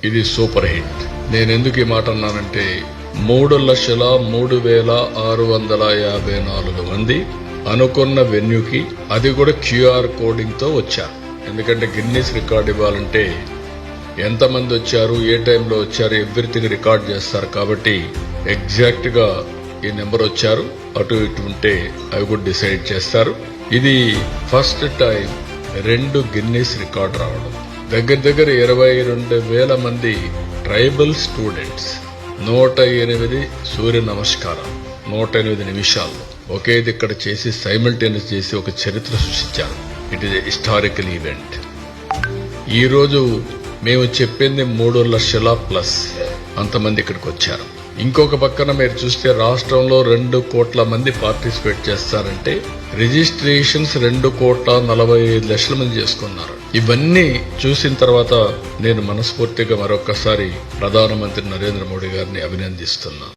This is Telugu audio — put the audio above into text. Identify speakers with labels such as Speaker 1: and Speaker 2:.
Speaker 1: ఇది సూపర్ హిట్. నేను ఎందుకు ఈ మాట అన్నానంటే 3,03,654 మంది అనుకున్న వెన్యూకి, అది కూడా QR కోడింగ్ తో వచ్చారు. ఎందుకంటే గిన్నీస్ రికార్డ్ ఇవ్వాలంటే ఎంతమంది వచ్చారు, ఏ టైంలో వచ్చారు, ఎవ్రీథింగ్ రికార్డ్ చేస్తారు. కాబట్టి ఎగ్జాక్ట్ గా ఈ నెంబర్ వచ్చారు. అటు ఇటు ఉంటే అవి కూడా డిసైడ్ చేస్తారు. ఇది ఫస్ట్ టైం 2 గిన్నీస్ రికార్డ్ రావడం. దగ్గర 22,000 మంది ట్రైబల్ స్టూడెంట్స్ 108 సూర్య నమస్కారం 108 నిమిషాల్లో ఒకేది ఇక్కడ చేసి సైమల్టేనియస్ చేసి ఒక చరిత్ర సృష్టించారు. It is historical event. ఈ రోజు మేము చెప్పింది 3 లక్షల ప్లస్ అంతమంది ఇక్కడికి వచ్చారు. ఇంకొక పక్కన మీరు చూస్తే రాష్ట్రంలో 2 కోట్ల మంది పార్టిసిపేట్ చేస్తారంటే రిజిస్ట్రేషన్స్ 2,45,00,000 మంది చేసుకున్నారు. ఇవన్నీ చూసిన తర్వాత నేను మనస్ఫూర్తిగా మరొకసారి ప్రధానమంత్రి నరేంద్ర మోడీ గారిని అభినందిస్తున్నాను.